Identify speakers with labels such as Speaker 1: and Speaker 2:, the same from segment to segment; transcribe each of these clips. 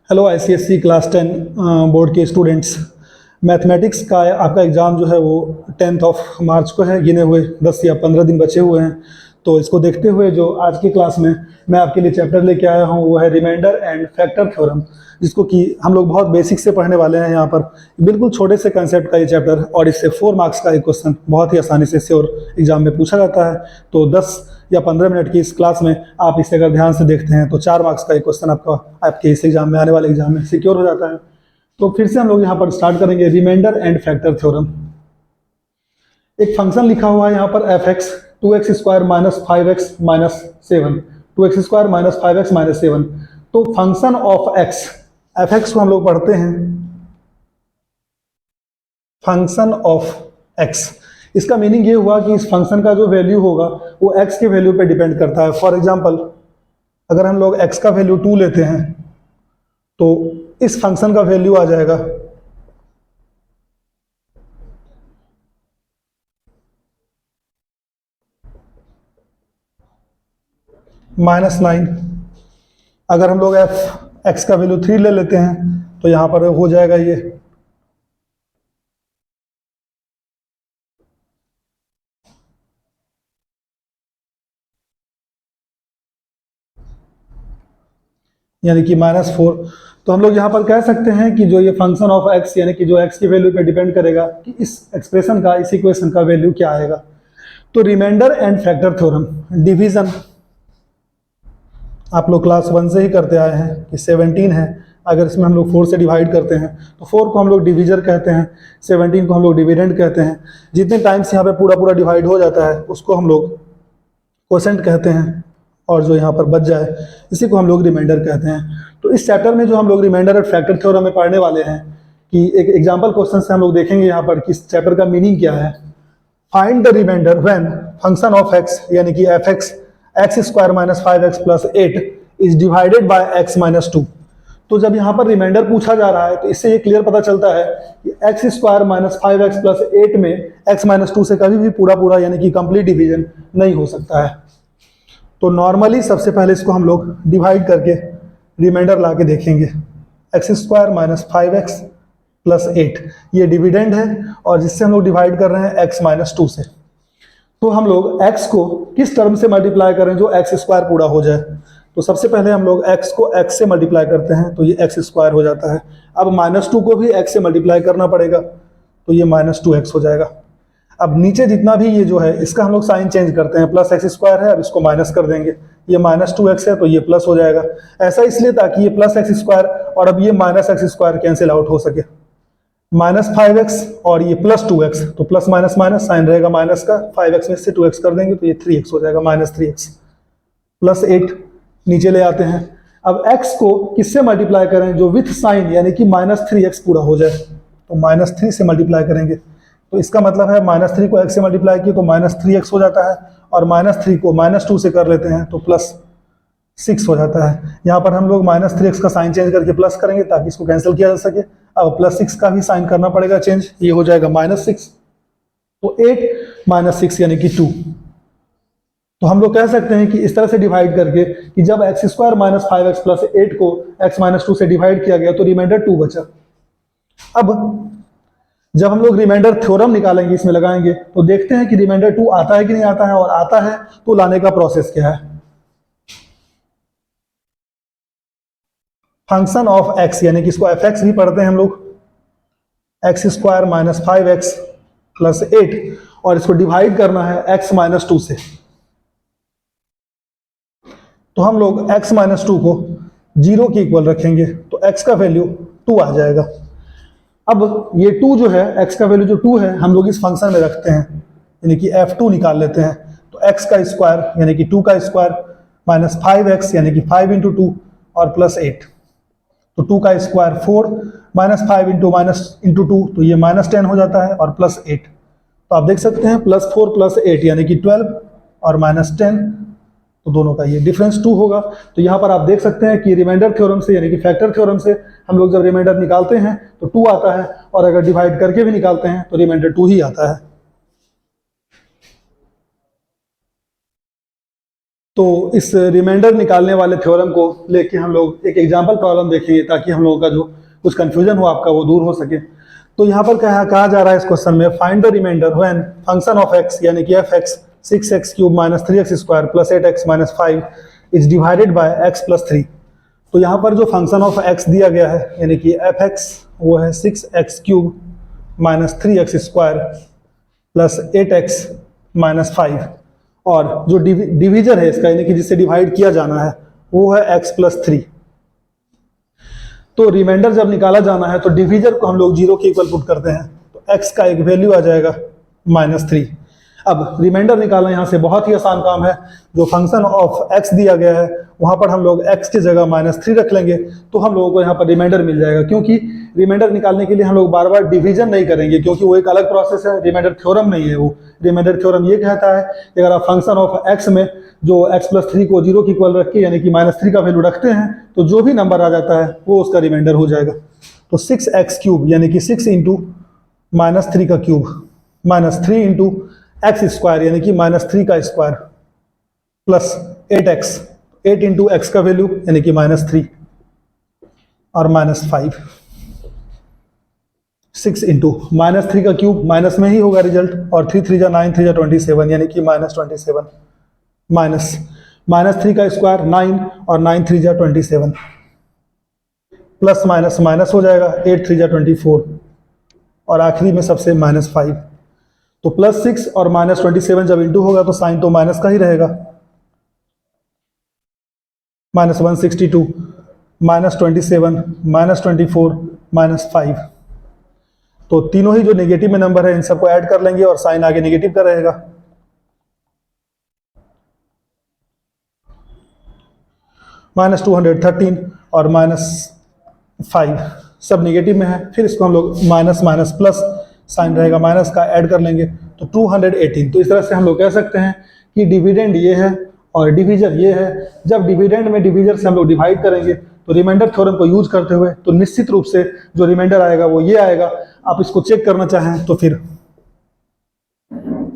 Speaker 1: Hello ICSC class 10 board के students. Mathematics का आपका एग्ज़ाम जो है वो 10th ऑफ मार्च को है। गिने हुए 10 या 15 दिन बचे हुए हैं। तो इसको देखते हुए जो आज की क्लास में मैं आपके लिए चैप्टर लेके आया हूँ वो है रिमाइंडर एंड फैक्टर थ्योरम, जिसको कि हम लोग बहुत बेसिक से पढ़ने वाले हैं। यहाँ पर बिल्कुल छोटे से कंसेप्ट का ये चैप्टर, और इससे 4 मार्क्स का एक क्वेश्चन बहुत ही आसानी से श्योर एग्जाम में पूछा जाता है। तो 10 या 15 मिनट की इस क्लास में आप इसे अगर ध्यान से देखते हैं तो 4 मार्क्स का एक क्वेश्चन आपके इस एग्जाम में, आने वाले एग्जाम में सिक्योर हो जाता है। तो फिर से हम लोग यहाँ पर स्टार्ट करेंगे रिमाइंडर एंड फैक्टर थ्योरम। एक फंक्शन लिखा हुआ है यहाँ पर F x 2x square minus 5x minus 7, 2x square minus 5x minus 7। तो function of x, F x को हम लोग पढ़ते हैं फंक्शन ऑफ एक्स। इसका मीनिंग ये हुआ कि इस फंक्शन का जो वैल्यू होगा वो x के वैल्यू पे डिपेंड करता है। फॉर एग्जांपल, अगर हम लोग x का वैल्यू 2 लेते हैं तो इस फंक्शन का वैल्यू आ जाएगा -9। अगर हम लोग x का वैल्यू 3 ले लेते हैं तो यहां पर हो जाएगा ये यानी कि -4। तो हम लोग यहाँ पर कह सकते हैं कि जो ये फंक्शन ऑफ x यानी कि जो x की वैल्यू पे डिपेंड करेगा कि इस एक्सप्रेशन का, इस इक्वेशन का वैल्यू क्या आएगा। तो remainder and factor theorem, division आप लोग क्लास 1 से ही करते आए हैं कि 17 है। अगर इसमें हम लोग 4 से डिवाइड करते हैं तो 4 को हम लोग डिवीजर कहते हैं, 17 को हम लोग डिविडेंड कहते हैं। जितने टाइम्स यहाँ पे पूरा पूरा डिवाइड हो जाता है उसको हम लोग क्वोशेंट कहते हैं, और जो यहाँ पर बच जाए इसी को हम लोग रिमाइंडर कहते हैं। तो इस चैप्टर में जो हम लोग रिमाइंडर और फैक्टर थ्योरम में पढ़ने वाले हैं कि एक एग्जाम्पल क्वेश्चन से हम लोग देखेंगे यहाँ पर कि इस चैप्टर का मीनिंग क्या है। Find the remainder when function of X यानी कि F X X square minus 5x plus 8 is divided by X minus 2। तो जब यहाँ पर रिमाइंडर पूछा जा रहा है तो इससे ये क्लियर पता चलता है कि x square minus 5x plus 8 में एक्स माइनस 2 से कभी भी पूरा पूरा यानी कि कंप्लीट डिवीजन नहीं हो सकता है। तो नॉर्मली सबसे पहले इसको हम लोग डिवाइड करके रिमाइंडर ला के देखेंगे। X square minus 5x plus 8 ये डिविडेंड है, और जिससे हम लोग डिवाइड कर रहे हैं x माइनस 2 से। तो हम लोग x को किस टर्म से मल्टीप्लाई करें जो एक्स स्क्वायर पूरा हो जाए। तो सबसे पहले हम लोग x को x से मल्टीप्लाई करते हैं तो ये एक्स स्क्वायर हो जाता है। अब -2 को भी x से मल्टीप्लाई करना पड़ेगा तो ये -2x हो जाएगा। अब नीचे जितना भी ये जो है इसका हम लोग साइन चेंज करते हैं, प्लस एक्स स्क्वायर है, अब इसको माइनस कर देंगे, ये -2x है तो ये प्लस हो जाएगा। ऐसा इसलिए ताकि ये प्लस एक्स स्क्वायर और अब ये minus X square cancel out हो सके। -5x और ये प्लस 2x, तो प्लस माइनस माइनस साइन रहेगा माइनस का, 5x में से 2x कर देंगे तो ये 3x हो जाएगा, -3x प्लस 8 नीचे ले आते हैं। अब x को किससे मल्टीप्लाई करें जो विथ साइन यानी कि -3x पूरा हो जाए, तो -3 से मल्टीप्लाई करेंगे। तो इसका मतलब है -3 को x से मल्टीप्लाई किए तो -3x हो जाता है, और -3 को -2 से कर लेते हैं तो +6 हो जाता है। यहाँ पर हम लोग -3x का साइन चेंज करके प्लस करेंगे ताकि इसको कैंसिल किया जा सके। अब +6 का भी साइन करना पड़ेगा चेंज, ये हो जाएगा -6, तो 8 -6 यानी कि 2। तो हम लोग कह सकते हैं कि इस तरह से डिवाइड करके कि जब x square minus 5x plus 8 को x माइनस 2 से डिवाइड किया गया तो रिमाइंडर 2 बचा। अब जब हम लोग रिमाइंडर थ्योरम निकालेंगे, इसमें लगाएंगे, तो देखते हैं कि रिमाइंडर 2 आता है कि नहीं आता है, और आता है तो लाने का प्रोसेस क्या है। फंक्शन ऑफ x यानी कि इसको एफ एक्स भी पढ़ते हैं हम लोग, x square minus 5x plus 8, और इसको डिवाइड करना है x माइनस 2 से। तो हम लोग x माइनस 2 को 0 के इक्वल रखेंगे तो x का वैल्यू 2 आ जाएगा। अब ये 2 जो है, x का वैल्यू जो 2 है, हम लोग इस फंक्शन में रखते हैं यानी कि f2 निकाल लेते हैं। तो x का स्क्वायर यानी कि 2 का स्क्वायर माइनस 5x यानी कि 5 इंटू 2 और प्लस 8, तो 2 का स्क्वायर 4 माइनस 5 इंटू 2 तो ये -10 हो जाता है, और प्लस 8। तो आप देख सकते हैं +4 प्लस 8 यानी कि 12 और -10, तो दोनों का ये डिफरेंस 2 होगा। तो यहाँ पर आप देख सकते हैं कि रिमाइंडर थ्योरम से यानी कि फैक्टर थ्योरम से हम लोग जब रिमाइंडर निकालते हैं तो 2 आता है, और अगर डिवाइड करके भी निकालते हैं तो रिमाइंडर 2 ही आता है। तो इस रिमाइंडर निकालने वाले थ्योरम को लेके हम लोग एक एग्जाम्पल प्रॉब्लम देखेंगे ताकि हम लोगों का जो कुछ कन्फ्यूजन हो आपका वो दूर हो सके। तो यहाँ पर कहा जा रहा है इस क्वेश्चन में, find the remainder when function of X यानी कि F X 6x³ - 3x² + 8x - 5 is divided by x + 3। तो यहाँ पर जो फंक्शन ऑफ x दिया गया है यानी कि एफ एक्स वो है 6x³ - 3x² + 8x - 5 और जो डिवीजर है इसका यानी कि जिससे डिवाइड किया जाना है वो है x + 3। तो रिमाइंडर जब निकाला जाना है तो डिवीजर को हम लोग 0 के इक्वल पुट करते हैं, तो x का एक वैल्यू आ जाएगा -3। अब रिमाइंडर निकालना यहाँ से बहुत ही आसान काम है। जो फंक्शन ऑफ x दिया गया है वहाँ पर हम लोग x की जगह -3 रख लेंगे तो हम लोगों को यहाँ पर रिमाइंडर मिल जाएगा। क्योंकि रिमाइंडर निकालने के लिए हम लोग बार बार डिवीजन नहीं करेंगे क्योंकि वो एक अलग प्रोसेस है, रिमाइंडर थ्योरम नहीं है वो। रिमाइंडर थ्योरम ये कहता है कि अगर आप फंक्शन ऑफ x में जो x + 3 को 0 के इक्वल रख के यानी कि -3 का वैल्यू रखते हैं तो जो भी नंबर आ जाता है वो उसका रिमाइंडर हो जाएगा। तो 6x³ यानी कि 6 × -3 का क्यूब -3 × x² यानी कि -3 का स्क्वायर प्लस 8x 8 × x का वैल्यू यानी कि -3 और -5 6 × -3 का क्यूब माइनस में ही होगा रिजल्ट और 3 × 3 = 9 3 × 27 यानी कि -27 माइनस -3 का स्क्वायर 9 और 9 × 3 = 27 प्लस माइनस माइनस हो जाएगा 8 × 3 = 24 और आखिरी में सबसे -5। तो +6 और -27 जब इंटू होगा तो साइन तो माइनस का ही रहेगा। -162 -27 -24 -5। तो तीनों ही जो नेगेटिव में नंबर है इन सबको ऐड कर लेंगे और साइन आगे नेगेटिव का रहेगा। -213 और -5 सब नेगेटिव में है। फिर इसको हम लोग माइनस माइनस प्लस साइन रहेगा माइनस का ऐड कर लेंगे तो 218। तो इस तरह से हम लोग कह सकते हैं कि डिविडेंड ये है और डिवीजर ये है। जब डिविडेंड में डिवीजर से हम लोग डिवाइड करेंगे तो रिमाइंडर थ्योरम को यूज करते हुए तो निश्चित रूप से जो रिमाइंडर आएगा वो ये आएगा। आप इसको चेक करना चाहें तो फिर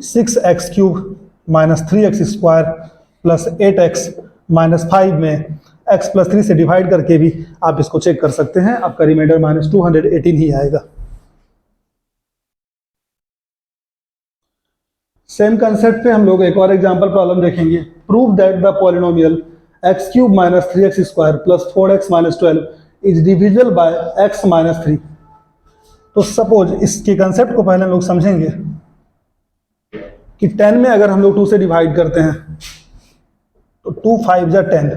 Speaker 1: 6x³ - 3x² + 8x - 5 में x + 3 से डिवाइड करके भी आप इसको चेक कर सकते हैं। आपका रिमाइंडर -218 ही आएगा। सेम कंसेप्ट पे हम लोग एक और एग्जांपल प्रॉब्लम देखेंगे। Prove that the polynomial x³ - 3x² + 4x - 12 is divisible by x - 3। तो सपोज इसके कंसेप्ट को पहले हम लोग समझेंगे कि 10 में अगर हम लोग 2 से डिवाइड करते हैं तो 2 × 5 = 10।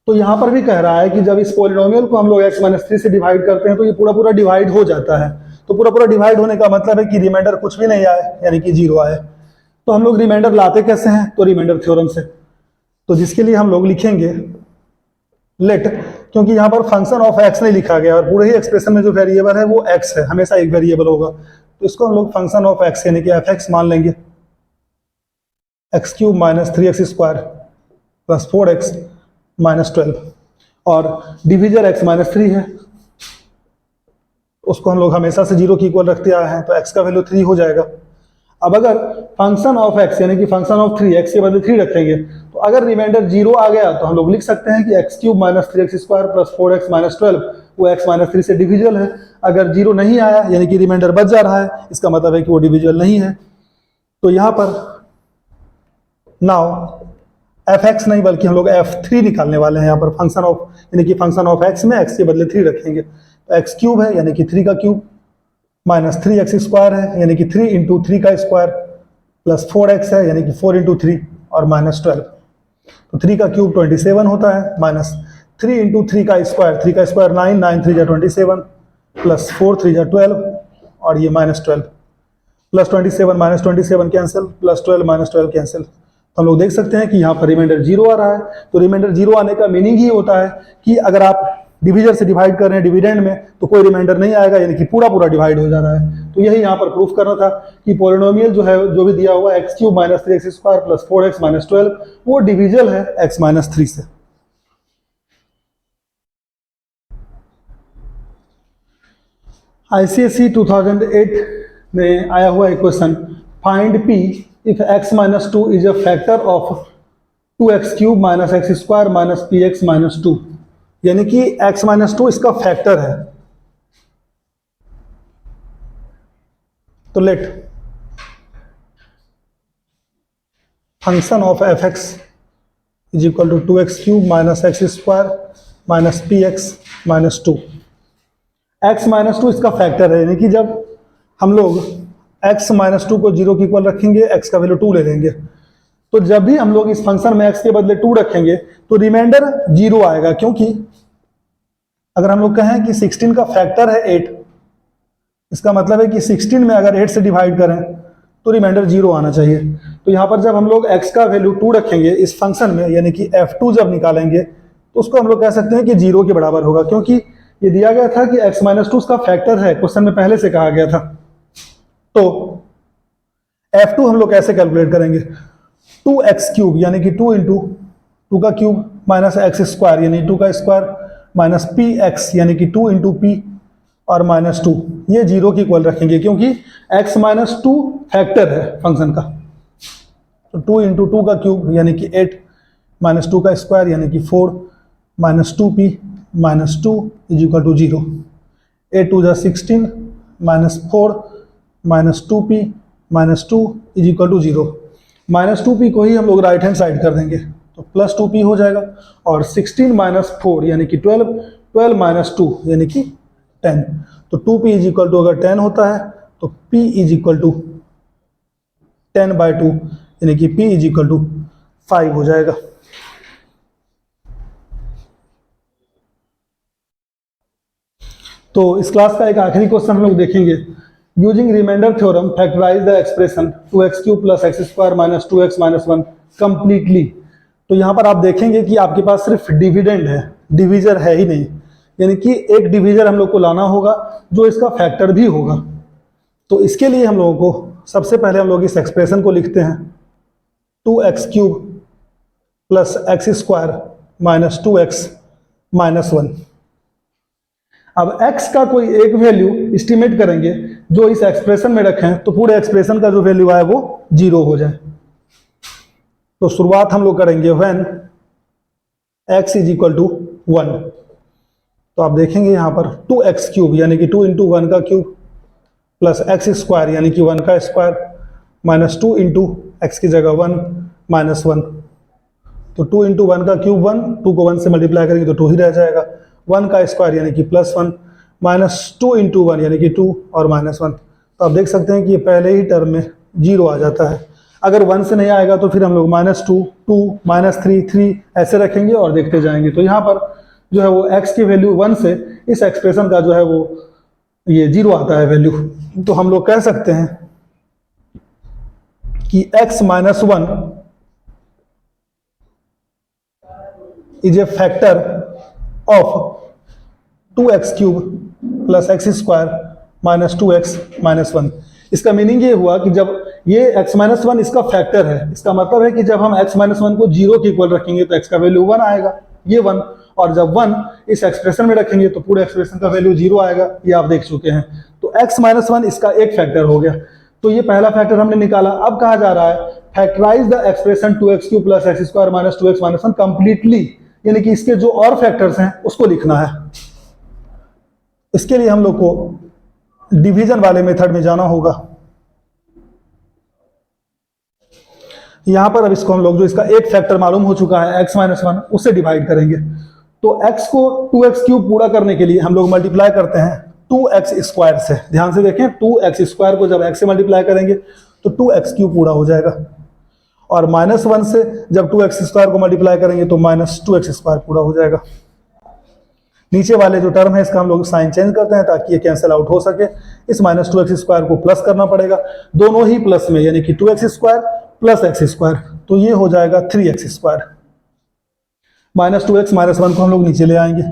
Speaker 1: तो यहां पर भी कह रहा है कि जब इस पॉलिनोमियल को हम लोग x - 3 से डिवाइड करते हैं तो ये पूरा पूरा डिवाइड हो जाता है। तो पूरा पूरा डिवाइड होने का मतलब है कि रिमाइंडर कुछ भी नहीं आए यानी कि 0 आए। तो हम लोग रिमाइंडर लाते कैसे हैं? तो रिमाइंडर थ्योरम से। तो जिसके लिए हम लोग लिखेंगे लेट, क्योंकि यहाँ पर फंक्शन ऑफ x नहीं लिखा गया और पूरे ही एक्सप्रेशन में जो वेरिएबल है वो x है, हमेशा एक वेरिएबल होगा। तो इसको हम लोग फंक्शन ऑफ x यानी कि f(x) मान लेंगे। x³ - 3x² + 4x - 12 और डिवीजर x - 3 है, उसको हम लोग हमेशा से 0 के इक्वल रखते आए हैं तो x का वैल्यू 3 हो जाएगा। अब अगर फंक्शन ऑफ x यानी कि फंक्शन ऑफ 3 x के बदले 3 रखेंगे तो अगर रिमाइंडर 0 आ गया तो हम लोग लिख सकते हैं कि x³ - 3x² + 4x - 12 वो x - 3 से डिविजिबल है। अगर 0 नहीं आया यानी कि रिमाइंडर बच जा रहा है, इसका मतलब है कि वो डिविजिबल नहीं है। तो यहाँ पर नाउ f(x) नहीं बल्कि हम लोग f3 निकालने वाले हैं। यहाँ पर फंक्शन ऑफ यानी कि फंक्शन ऑफ x में x के बदले 3 रखेंगे तो x³ है यानी कि 3 का क्यूब -3x² है यानी कि 3 × 3 का स्क्वायर प्लस 4x है यानी कि 4 × 3 और -12। तो 3 का क्यूब 27 होता है माइनस 3 × 3 का स्क्वायर 3 का स्क्वायर 9 9 3 = 27 प्लस 4 3 = 12 और ये -12 प्लस 27 -27 कैंसिल प्लस 12 - 12 कैंसिल। तो हम लोग देख सकते हैं कि यहाँ पर रिमाइंडर 0 आ रहा है। तो रिमाइंडर 0 आने का मीनिंग ही होता है कि अगर आप डिवीजर से डिवाइड कर रहे हैं डिविडेंड में तो कोई रिमाइंडर नहीं आएगा यानी कि पूरा पूरा डिवाइड हो जा रहा है। तो यही यहाँ पर प्रूफ करना था कि पॉलिनोमियल जो है जो भी दिया हुआ x³ - 3x² + 4x - 12 वो डिविजिबल है x - 3 से। ICSE 2008 में आया हुआ एक question, find p if x - 2 is a factor of 2x³ minus X square minus px minus 2, यानी कि x माइनस 2 इसका फैक्टर है। तो let function of fx is equal to 2x³ minus X square minus px minus 2। x minus 2 इसका factor है, यानी कि जब हम लोग x माइनस 2 को 0 के इक्वल रखेंगे, x का वैल्यू 2 ले लेंगे, तो जब भी हम लोग इस फंक्शन में x के बदले 2 रखेंगे तो रिमाइंडर 0 आएगा, क्योंकि अगर हम लोग कहें कि 16 का फैक्टर है 8, इसका मतलब है कि 16 में अगर 8 से डिवाइड करें तो रिमाइंडर 0 आना चाहिए। तो यहाँ पर जब हम लोग x का वैल्यू 2 रखेंगे इस फंक्शन में, यानी कि f2 जब निकालेंगे तो उसको हम लोग कह सकते हैं कि 0 के बराबर होगा, क्योंकि ये दिया गया था कि x माइनस 2 उसका फैक्टर है, क्वेश्चन में पहले से कहा गया था। तो f2 हम लोग कैसे कैलकुलेट करेंगे, 2x³ यानी कि 2 इंटू 2 का क्यूब माइनस एक्स स्क्वायर यानी 2 का स्क्वायर माइनस px यानी कि 2 इंटू p और माइनस 2, ये 0 की इक्वल रखेंगे क्योंकि x माइनस 2 फैक्टर है फंक्शन का। तो 2 इंटू 2 का क्यूब यानी कि 8 माइनस 2 का स्क्वायर यानी कि 4 minus 2p minus 2 is equal to 0। 8 2 जा 16 minus 4 minus 2p minus 2 is equal to 0। Minus 2p को ही हम लोग राइट हैंड साइड कर देंगे तो प्लस 2p हो जाएगा, और 16 माइनस 4 यानी कि 12, 12 माइनस 2 यानी कि 10। तो 2p इज इक्वल टू अगर 10 होता है तो p इज इक्वल टू 10/2 यानी कि p इज इक्वल टू 5 हो जाएगा। तो इस क्लास का एक आखिरी क्वेश्चन हम लोग देखेंगे। Using remainder theorem factorise the expression 2x³ plus X square minus 2x minus 1 completely. तो यहाँ पर आप देखेंगे कि आपके पास सिर्फ डिविडेंड है, डिवीजर है ही नहीं, यानी कि एक डिवीजर हम लोग को लाना होगा जो इसका फैक्टर भी होगा। तो इसके लिए हम लोगों को सबसे पहले हम लोग इस एक्सप्रेशन को लिखते हैं 2x³ plus X square minus 2x minus 1। अब x का कोई एक वैल्यू एस्टिमेट करेंगे जो इस एक्सप्रेशन में रखें तो पूरे एक्सप्रेशन का जो वैल्यू आए वो 0 हो जाए। तो शुरुआत हम लोग करेंगे when x is equal to 1। तो आप देखेंगे यहाँ पर 2x³ यानी कि 2 इंटू 1 का क्यूब प्लस एक्स स्क्वायर यानी कि 1 का स्क्वायर माइनस 2 इंटू एक्स की जगह 1 माइनस 1। तो 2 इंटू 1 का क्यूब 1, 2 को 1 से मल्टीप्लाई करेंगे तो 2 ही रह जाएगा, 1 का स्क्वायर यानी कि प्लस 1 माइनस 2 इंटू 1 यानी कि 2 और माइनस 1। तो आप देख सकते हैं कि ये पहले ही टर्म में 0 आ जाता है। अगर 1 से नहीं आएगा तो फिर हम लोग माइनस 2, 2 माइनस 3, 3 ऐसे रखेंगे और देखते जाएंगे। तो यहाँ पर जो है वो x की वैल्यू 1 से इस एक्सप्रेशन का जो है वो ये 0 आता है वैल्यू। तो हम लोग कह सकते हैं कि x minus 1 is a factor of 2x³ plus X square minus 2x minus 1। इसका मीनिंग ये हुआ कि जब ये x माइनस 1 इसका फैक्टर है, इसका मतलब है कि जब हम x माइनस 1 को 0 के इक्वल रखेंगे तो x का वैल्यू 1 आएगा, ये 1, और जब 1 इस एक्सप्रेशन में रखेंगे तो पूरे एक्सप्रेशन का वैल्यू 0 आएगा, ये आप देख चुके हैं। तो x माइनस 1 इसका एक फैक्टर हो गया। तो ये पहला फैक्टर हमने निकाला। अब कहा जा रहा है factorise the expression 2x³ plus X square minus 2x minus 1 completely, यानी कि इसके जो और फैक्टर्स हैं उसको लिखना है। इसके लिए हम लोग को डिवीजन वाले मेथड में जाना होगा। यहां पर अब इसको हम लोग जो इसका एक फैक्टर मालूम हो चुका है x माइनस 1, उससे डिवाइड करेंगे। तो x को 2x³ पूरा करने के लिए हम लोग मल्टीप्लाई करते हैं 2x स्क्वायर से। ध्यान से देखें, 2x स्क्वायर को जब x से मल्टीप्लाई करेंगे तो 2x³ पूरा हो जाएगा, और माइनस 1 से जब 2x स्क्वायर को मल्टीप्लाई करेंगे तो माइनस 2x स्क्वायर पूरा हो जाएगा। नीचे वाले जो टर्म है इसका हम लोग साइन चेंज करते हैं ताकि ये कैंसिल आउट हो सके। इस माइनस 2x स्क्वायर को प्लस करना पड़ेगा, दोनों ही प्लस में, यानी कि 2x square plus X square, तो ये हो जाएगा 3x square. Minus 2x minus 1 को हम लोग नीचे ले आएंगे।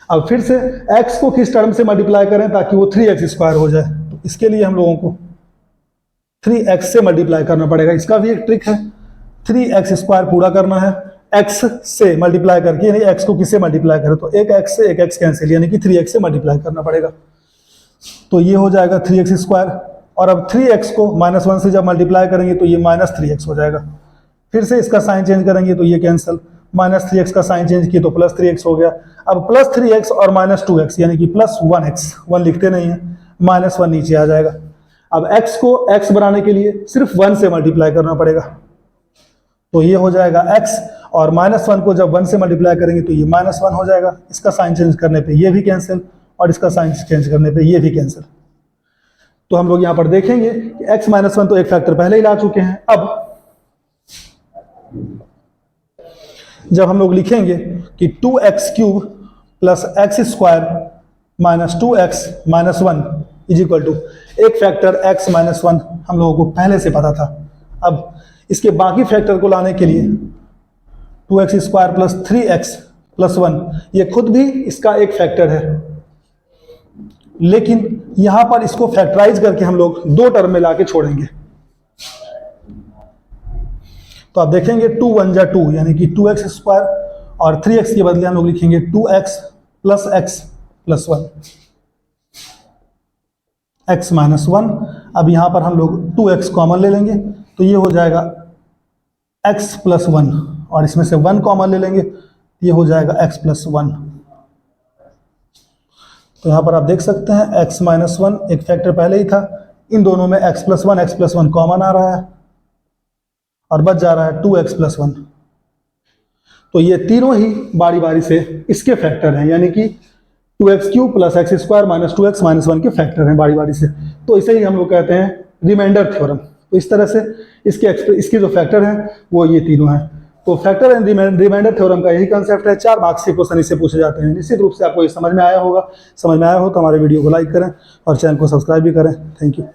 Speaker 1: अब फिर से x को किस टर्म से मल्टीप्लाई करें ताकि वो 3x स्क्वायर हो जाए, तो इसके लिए हम लोगों को 3x से मल्टीप्लाई करना पड़ेगा। इसका भी एक ट्रिक है, 3x स्क्वायर पूरा करना है x से मल्टीप्लाई करके, यानी x को किससे मल्टीप्लाई करें तो एक x से एक x कैंसिल, यानी कि 3x से मल्टीप्लाई करना पड़ेगा। तो ये हो जाएगा 3x स्क्वायर, और अब 3x को माइनस 1 से जब मल्टीप्लाई करेंगे तो ये माइनस 3x हो जाएगा। फिर से इसका साइन चेंज करेंगे तो ये कैंसिल, -3x का साइन चेंज किए तो +3x हो गया। अब +3x और -2x यानी कि +1x, 1 लिखते नहीं है, -1 नीचे आ जाएगा। अब x को x बनाने के लिए सिर्फ 1 से मल्टीप्लाई करना पड़ेगा, तो ये हो जाएगा x, और -1 को जब 1 से मल्टीप्लाई करेंगे तो ये -1 हो जाएगा। इसका साइन चेंज करने पे ये भी कैंसिल, और इसका साइन चेंज करने पे ये भी कैंसिल। तो हम लोग यहाँ पर देखेंगे कि x -1 तो एक फैक्टर पहले ही ला चुके हैं। अब जब हम लोग लिखेंगे कि 2x³ plus x² minus 2x minus 1 is equal to, एक फैक्टर x -1 हम लोगों को पहले से पता था। अब इसके बाकी फैक्टर को लाने के लिए 2x² प्लस 3x प्लस 1, ये खुद भी इसका एक फैक्टर है, लेकिन यहां पर इसको फैक्टराइज करके हम लोग 2 टर्म में लाके छोड़ेंगे। तो आप देखेंगे 2 1 जा 2 यानी कि 2x² और 3x के बदले हम लोग लिखेंगे 2x plus x plus 1, x minus 1। अब यहां पर हम लोग 2x कॉमन ले लेंगे तो ये हो जाएगा x प्लस 1, और इसमें से 1 कॉमन ले लेंगे, ये हो जाएगा x प्लस 1। तो यहां पर आप देख सकते हैं x माइनस 1 एक फैक्टर पहले ही था, इन दोनों में x प्लस 1 कॉमन आ रहा है और बच जा रहा है 2x प्लस 1। तो ये तीनों ही बारी बारी से इसके फैक्टर हैं, यानी कि 2x³ plus x² minus 2x minus 1 के फैक्टर हैं बारी बारी से। तो इसे ही हम लोग कहते हैं रिमाइंडर थ्योरम। तो इस तरह से इसके जो फैक्टर हैं वो ये तीनों हैं। तो फैक्टर एंड रिमाइंडर थ्योरम का यही कंसेप्ट है। 4 मार्क्स के क्वेश्चन इससे पूछे जाते हैं। निश्चित रूप से आपको ये समझ में आया होगा। समझ में आया हो तो हमारे वीडियो को लाइक करें और चैनल को सब्सक्राइब भी करें। Thank you.